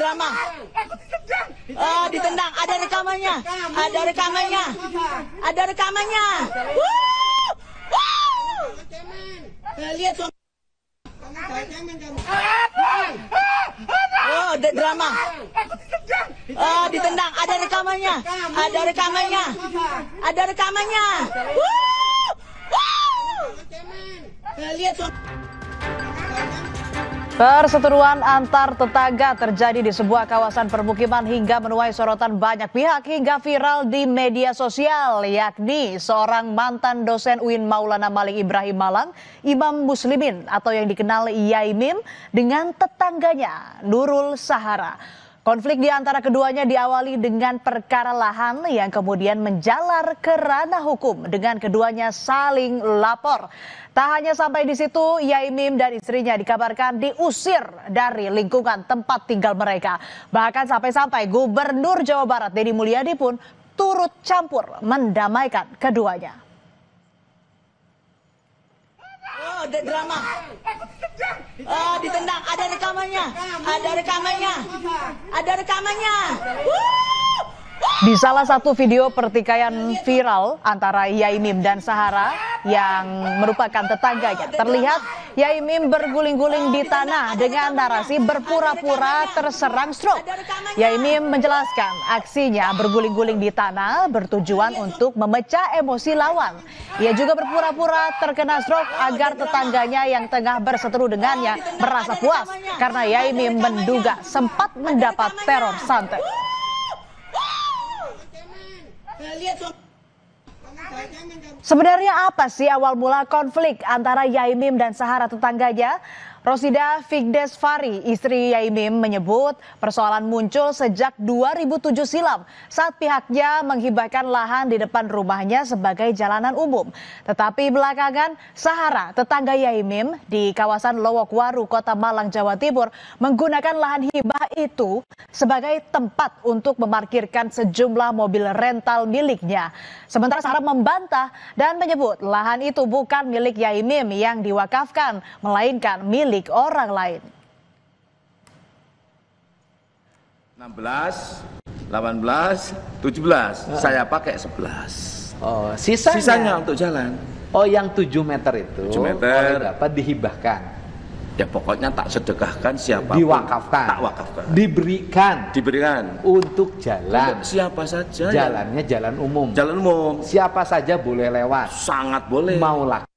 drama. Ditendang, ada rekamannya. Ada rekamannya. Ada rekamannya. Lihat suami. Oh, ada drama. Ditendang, ada rekamannya. Ada rekamannya. Ada rekamannya. Lihat suami. Perseteruan antar tetangga terjadi di sebuah kawasan permukiman hingga menuai sorotan banyak pihak hingga viral di media sosial, yakni seorang mantan dosen UIN Maulana Malik Ibrahim Malang, Imam Muslimin atau yang dikenal Yaimim dengan tetangganya Nurul Sahara. Konflik di antara keduanya diawali dengan perkara lahan yang kemudian menjalar ke ranah hukum dengan keduanya saling lapor. Tak hanya sampai di situ, Yaimim dan istrinya dikabarkan diusir dari lingkungan tempat tinggal mereka. Bahkan sampai-sampai Gubernur Jawa Barat Deddy Mulyadi pun turut campur mendamaikan keduanya. Oh, ada drama. Ditendang, ada rekamannya. Ada rekamannya. Ada rekamannya. Di salah satu video pertikaian viral antara Yaimim dan Sahara yang merupakan tetangganya, terlihat Yaimim berguling-guling di tanah dengan narasi berpura-pura terserang stroke. Yaimim menjelaskan aksinya berguling-guling di tanah bertujuan untuk memecah emosi lawan. Ia juga berpura-pura terkena stroke agar tetangganya yang tengah berseteru dengannya merasa puas karena Yaimim menduga sempat mendapat teror santet. Sebenarnya apa sih awal mula konflik antara Yaimim dan Sahara tetangganya? Rosida Figdesvari, istri Yaimim, menyebut persoalan muncul sejak 2007 silam saat pihaknya menghibahkan lahan di depan rumahnya sebagai jalanan umum. Tetapi belakangan Sahara, tetangga Yaimim di kawasan Lowokwaru, Kota Malang, Jawa Timur, menggunakan lahan hibah itu sebagai tempat untuk memarkirkan sejumlah mobil rental miliknya. Sementara Sahara membantah dan menyebut lahan itu bukan milik Yaimim yang diwakafkan, melainkan milik orang lain. 16, 18, 17, saya pakai 11. Oh, sisanya untuk jalan. Oh, yang 7 meter itu 7 meter dapat dihibahkan. Ya pokoknya tak sedekahkan siapa. Diwakafkan. Tak wakafkan. Diberikan untuk jalan. Untuk siapa saja. Jalannya jalan umum. Jalan umum. Siapa saja boleh lewat. Sangat boleh. Mau laki.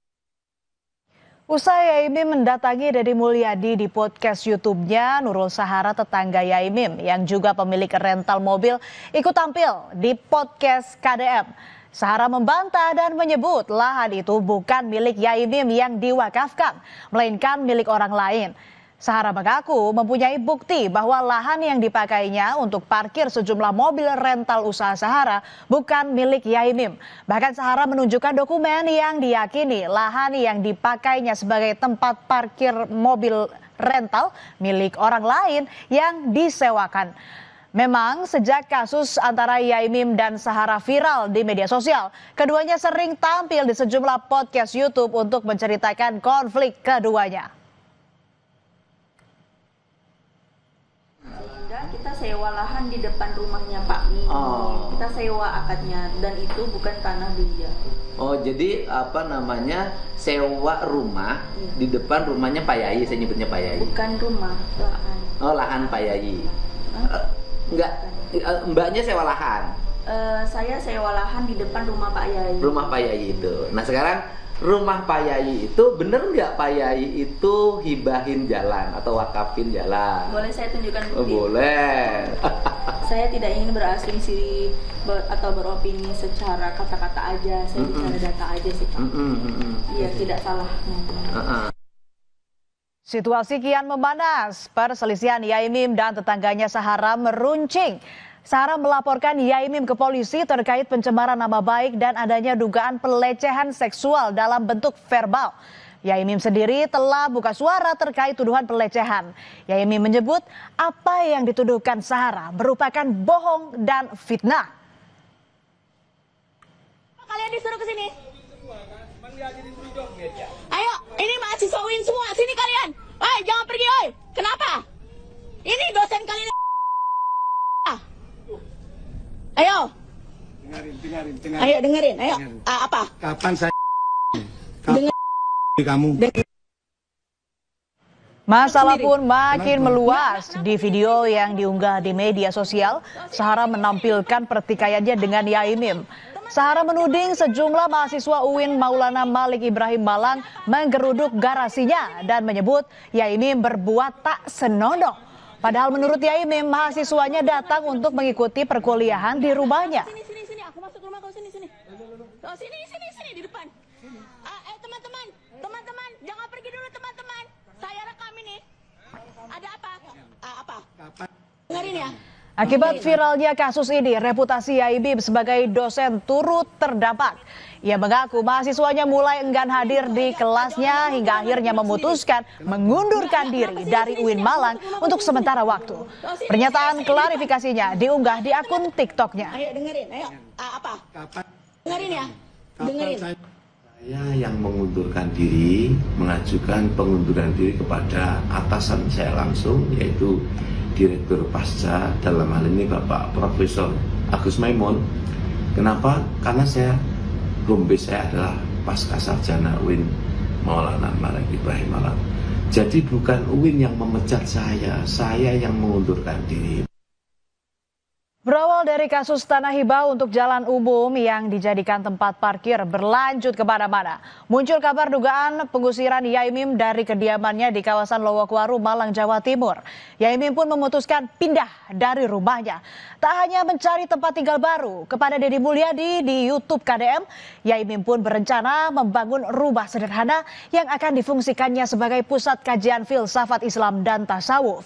Usai Yaimim mendatangi Deddy Mulyadi di podcast YouTube-nya, Nurul Sahara, tetangga Yaimim yang juga pemilik rental mobil, ikut tampil di podcast KDM. Sahara membantah dan menyebut lahan itu bukan milik Yaimim yang diwakafkan, melainkan milik orang lain. Sahara mengaku mempunyai bukti bahwa lahan yang dipakainya untuk parkir sejumlah mobil rental usaha Sahara bukan milik Yaimim. Bahkan Sahara menunjukkan dokumen yang diyakini lahan yang dipakainya sebagai tempat parkir mobil rental milik orang lain yang disewakan. Memang sejak kasus antara Yaimim dan Sahara viral di media sosial, keduanya sering tampil di sejumlah podcast YouTube untuk menceritakan konflik keduanya. Kita sewa lahan di depan rumahnya Pak Mi. Kita sewa akadnya dan itu bukan tanah dia. Oh, jadi apa namanya, sewa rumah di depan rumahnya Pak Yai, saya nyebutnya Pak Yai. Bukan rumah, lahan. Oh, lahan Pak Yai. Enggak, mbaknya sewa lahan. Saya sewa lahan di depan rumah Pak Yai. Rumah Pak Yai itu. Nah sekarang rumah Pak Yai itu bener nggak Pak Yai itu hibahin jalan atau wakafin jalan? Boleh saya tunjukkan bukti? Oh, boleh. Saya tidak ingin berasumsi atau beropini secara kata-kata aja. Saya bicara data aja sih Pak. Iya, tidak salah. Situasi kian memanas. Perselisihan Yaimim dan tetangganya Sahara meruncing. Sahara melaporkan Yaimim ke polisi terkait pencemaran nama baik dan adanya dugaan pelecehan seksual dalam bentuk verbal. Yaimim sendiri telah buka suara terkait tuduhan pelecehan. Yaimim menyebut apa yang dituduhkan Sahara merupakan bohong dan fitnah. Kalian disuruh ke sini. Ayo, ini mahasiswa UIN semua, sini kalian. Jangan pergi, Kenapa? Ini dosen kalian Ayo dengerin, ayo. Apa? Kapan saya Dengar. kamu? Masalah pun makin meluas. Di video yang diunggah di media sosial, Sahara menampilkan pertikaiannya dengan Yaimim. Sahara menuding sejumlah mahasiswa UIN Maulana Malik Ibrahim Malang menggeruduk garasinya dan menyebut Yaimim berbuat tak senonoh. Padahal menurut Yaimim, mahasiswanya datang untuk mengikuti perkuliahan di rumahnya. Sini, aku masuk rumah kau sini. Oh, sini di depan. Teman-teman, jangan pergi dulu teman-teman. Saya rekam ini. Ada apa? Apa? Dengerin ya. Akibat viralnya kasus ini, reputasi Yaimim sebagai dosen turut terdampak. Ia mengaku mahasiswanya mulai enggan hadir di kelasnya hingga akhirnya memutuskan mengundurkan diri dari UIN Malang untuk sementara waktu. Pernyataan klarifikasinya diunggah di akun TikTok-nya. Ayo dengerin, ayo. Apa? Dengerin ya. Dengerin. Saya yang mengundurkan diri, mengajukan pengunduran diri kepada atasan saya langsung, yaitu Direktur Pasca, dalam hal ini Bapak Profesor Agus Maimun. Kenapa? Karena home base saya adalah Pasca Sarjana UIN Maulana Malik Ibrahim Malang. Jadi bukan UIN yang memecat saya yang mengundurkan diri. Berawal dari kasus tanah hibah untuk jalan umum yang dijadikan tempat parkir berlanjut kemana-mana. Muncul kabar dugaan pengusiran Yaimim dari kediamannya di kawasan Lowokwaru, Malang, Jawa Timur. Yaimim pun memutuskan pindah dari rumahnya. Tak hanya mencari tempat tinggal baru, kepada Deddy Mulyadi di YouTube KDM, Yaimim pun berencana membangun rumah sederhana yang akan difungsikannya sebagai pusat kajian filsafat Islam dan tasawuf.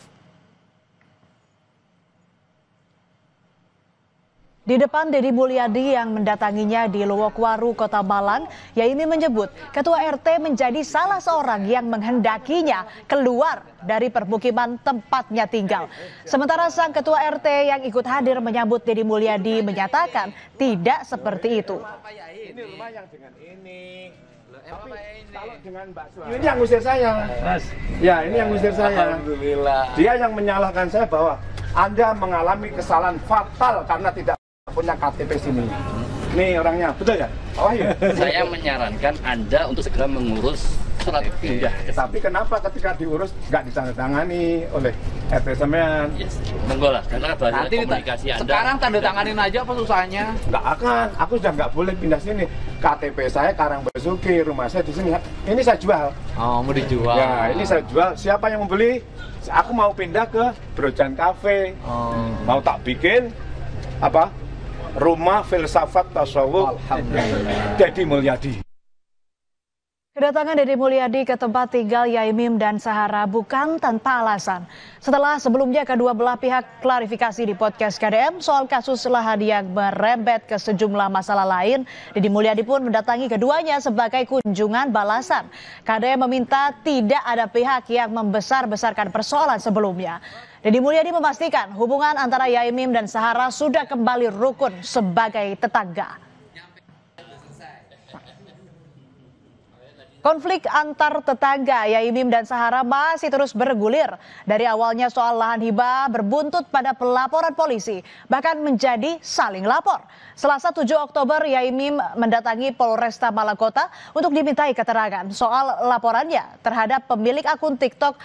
Di depan Deddy Mulyadi yang mendatanginya di Lowokwaru, Kota Malang, Yaimim menyebut Ketua RT menjadi salah seorang yang menghendakinya keluar dari permukiman tempatnya tinggal. Sementara sang Ketua RT yang ikut hadir menyambut Deddy Mulyadi menyatakan tidak seperti itu. Ini rumah yang dengan ini. Kalau dengan Mbak Suha. Ini yang ngusir saya. Ya, ini yang ngusir saya. Alhamdulillah. Dia yang menyalahkan saya bahwa Anda mengalami kesalahan fatal karena tidak punya KTP sini. Nih orangnya, betul ya? Oh iya. Saya menyarankan Anda untuk segera mengurus surat pindah. Tapi kenapa ketika diurus nggak ditandatangani oleh RT sampean? Yes. Monggo lah, karena Nanti komunikasi Anda. sekarang tanda tanganin aja apa susahnya? Nggak akan, aku sudah nggak boleh pindah sini. KTP saya Karangbasuki, rumah saya di sini. Ini saya jual. Oh, mau dijual. Ya, ini saya jual. Siapa yang mau beli? Aku mau pindah ke Brojan Cafe. Mau tak bikin apa? Rumah filsafat tasawuf Deddy Mulyadi. Kedatangan Deddy Mulyadi ke tempat tinggal Yaimim dan Sahara bukan tanpa alasan. Setelah sebelumnya kedua belah pihak klarifikasi di podcast KDM soal kasus lahan yang merembet ke sejumlah masalah lain, Deddy Mulyadi pun mendatangi keduanya sebagai kunjungan balasan. KDM meminta tidak ada pihak yang membesar-besarkan persoalan sebelumnya. Deddy Mulyadi memastikan hubungan antara Yaimim dan Sahara sudah kembali rukun sebagai tetangga. Konflik antar tetangga Yaimim dan Sahara masih terus bergulir. Dari awalnya soal lahan hibah berbuntut pada pelaporan polisi, bahkan menjadi saling lapor. Selasa 7 Oktober, Yaimim mendatangi Polresta Malang Kota untuk dimintai keterangan soal laporannya terhadap pemilik akun TikTok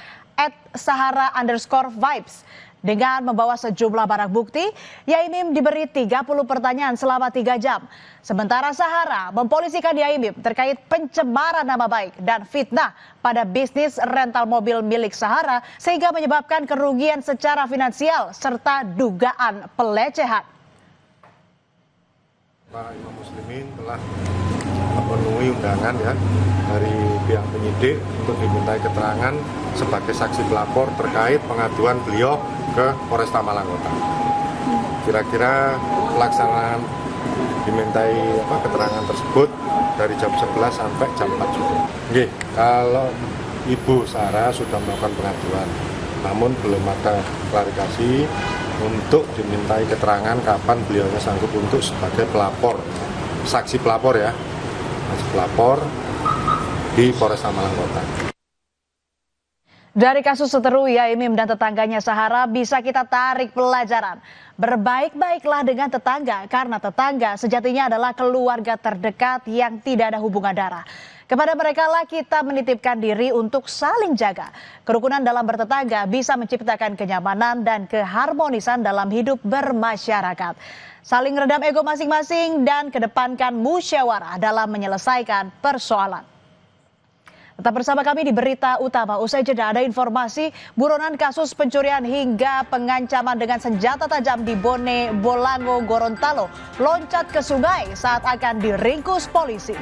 @sahara_vibes. Dengan membawa sejumlah barang bukti, Yaimim diberi 30 pertanyaan selama 3 jam. Sementara Sahara mempolisikan Yaimim terkait pencemaran nama baik dan fitnah pada bisnis rental mobil milik Sahara sehingga menyebabkan kerugian secara finansial serta dugaan pelecehan. Pak Imam Muslimin telah memenuhi undangan ya dari pihak penyidik untuk dimintai keterangan sebagai saksi pelapor terkait pengaduan beliau ke Polresta Malang Kota. Kira-kira pelaksanaan dimintai keterangan tersebut dari jam 11 sampai jam 4 sore. Oke, kalau Ibu Sarah sudah melakukan pengaduan, namun belum ada klarifikasi untuk dimintai keterangan kapan beliaunya sanggup untuk sebagai pelapor, saksi pelapor ya, saksi pelapor di Polresta Malang Kota. Dari kasus seteru Yaimim dan tetangganya Sahara bisa kita tarik pelajaran. Berbaik-baiklah dengan tetangga karena tetangga sejatinya adalah keluarga terdekat yang tidak ada hubungan darah. Kepada mereka lah kita menitipkan diri untuk saling jaga. Kerukunan dalam bertetangga bisa menciptakan kenyamanan dan keharmonisan dalam hidup bermasyarakat. Saling redam ego masing-masing dan kedepankan musyawarah dalam menyelesaikan persoalan. Tetap bersama kami di Berita Utama. Usai jeda ada informasi buronan kasus pencurian hingga pengancaman dengan senjata tajam di Bone Bolango, Gorontalo loncat ke sungai saat akan diringkus polisi.